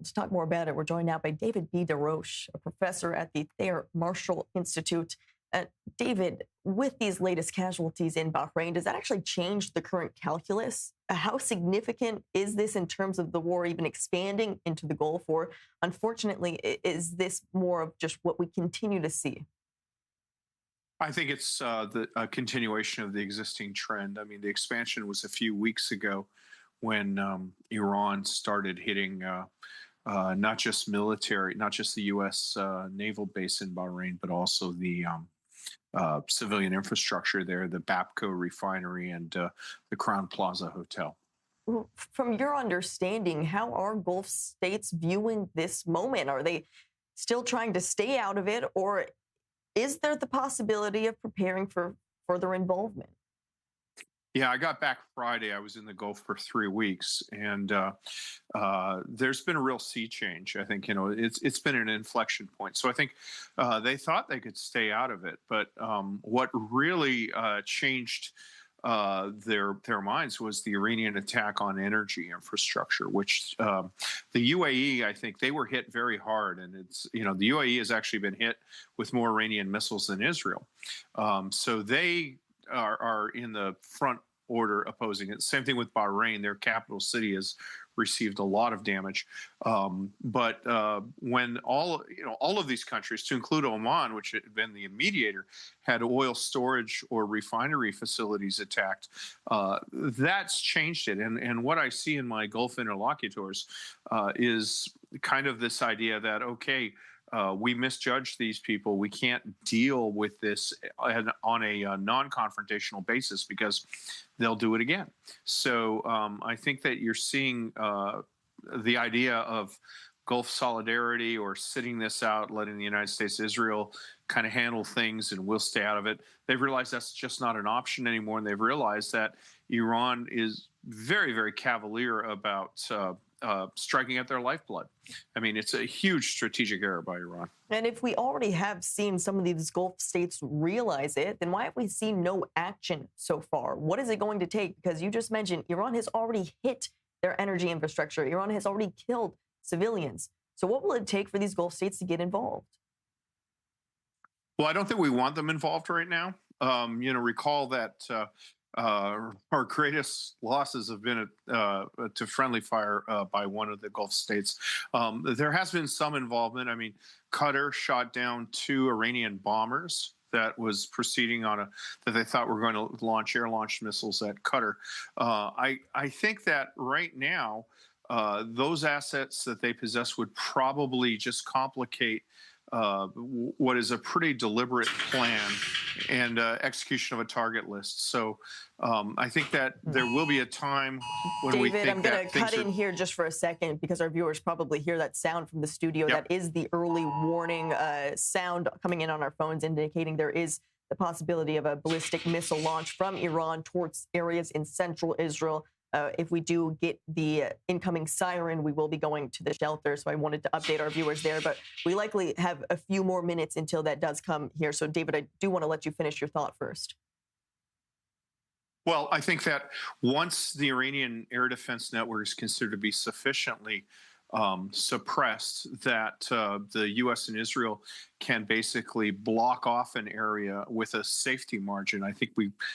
To talk more about it, we're joined now by David B. DeRoche, a professor at the Thayer Marshall Institute. David, with these latest casualties in Bahrain, does that actually change the current calculus? How significant is this in terms of the war even expanding into the Gulf? Or unfortunately, is this more of just what we continue to see? I think it's the continuation of the existing trend. I mean, the expansion was a few weeks ago when Iran started hitting not just military, not just the U.S. Naval base in Bahrain, but also the civilian infrastructure there, the Bapco refinery and the Crown Plaza Hotel. From your understanding, how are Gulf states viewing this moment? Are they still trying to stay out of it, or is there the possibility of preparing for further involvement? Yeah, I got back Friday. I was in the Gulf for 3 weeks, and there's been a real sea change. I think it's been an inflection point. So I think they thought they could stay out of it, but what really changed their minds was the Iranian attack on energy infrastructure, which the UAE, I think they were hit very hard, and the UAE has actually been hit with more Iranian missiles than Israel, so they are in the front order opposing it. Same thing with Bahrain. Their capital city has received a lot of damage. But when all of these countries, to include Oman, which had been the mediator, had oil storage or refinery facilities attacked, that's changed it. And what I see in my Gulf interlocutors is kind of this idea that, okay, we misjudged these people. We can't deal with this on a non-confrontational basis because they'll do it again. So I think that you're seeing the idea of Gulf solidarity or sitting this out, letting the United States, Israel kind of handle things and we'll stay out of it. They've realized that's just not an option anymore. And they've realized that Iran is very, very cavalier about striking at their lifeblood. I mean, it's a huge strategic error by Iran. And if we already have seen some of these Gulf states realize it, then why have we seen no action so far? What is it going to take? Because you just mentioned Iran has already hit their energy infrastructure. Iran has already killed civilians. So what will it take for these Gulf states to get involved? Well, I don't think we want them involved right now. Recall that our greatest losses have been to friendly fire by one of the Gulf states. There has been some involvement. I mean, Qatar shot down 2 Iranian bombers that was proceeding that they thought were going to launch air-launched missiles at Qatar. I think that right now, those assets that they possess would probably just complicate what is a pretty deliberate plan and execution of a target list. So I think that there will be a time when David, we think I'm going to cut in here just for a second because our viewers probably hear that sound from the studio. Yep. That is the early warning sound coming in on our phones indicating there is the possibility of a ballistic missile launch from Iran towards areas in central Israel. If we do get the incoming siren, we will be going to the shelter. So I wanted to update our viewers there. But we likely have a few more minutes until that does come here. So, David, I do want to let you finish your thought first. Well, I think that once the Iranian air defense network is considered to be sufficiently suppressed, that the U.S. and Israel can basically block off an area with a safety margin. I think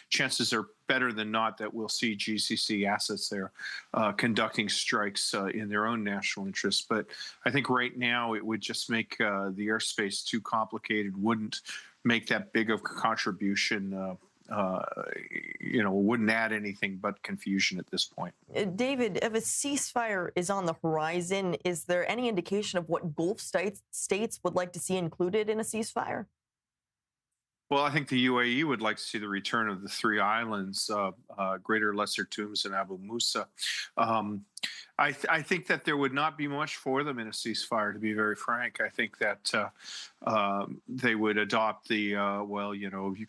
chances are better than not that we'll see GCC assets there conducting strikes in their own national interests. But I think right now it would just make the airspace too complicated, wouldn't make that big of a contribution. Wouldn't add anything but confusion at this point. David, if a ceasefire is on the horizon, is there any indication of what Gulf states would like to see included in a ceasefire? Well, I think the UAE would like to see the return of the 3 islands, Greater Lesser Tums and Abu Musa. I think that there would not be much for them in a ceasefire, to be very frank. I think that they would adopt the,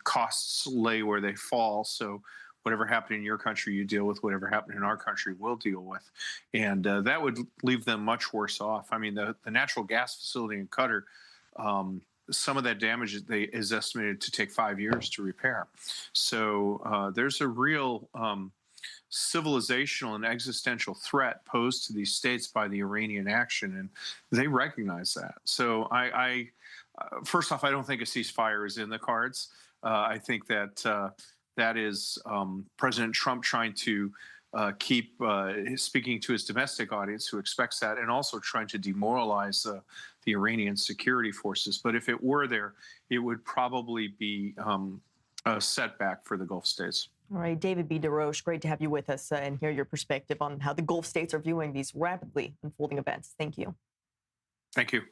costs lay where they fall. So whatever happened in your country, you deal with. Whatever happened in our country, we'll deal with. And that would leave them much worse off. I mean, the natural gas facility in Qatar, some of that damage is estimated to take 5 years to repair. So there's a real civilizational and existential threat posed to these states by the Iranian action, and they recognize that. So first off, I don't think a ceasefire is in the cards. I think that that is President Trump trying to keep speaking to his domestic audience who expects that, and also trying to demoralize the Iranian security forces. But if it were there, it would probably be a setback for the Gulf states. All right, David B. DeRoche, great to have you with us and hear your perspective on how the Gulf states are viewing these rapidly unfolding events. Thank you. Thank you.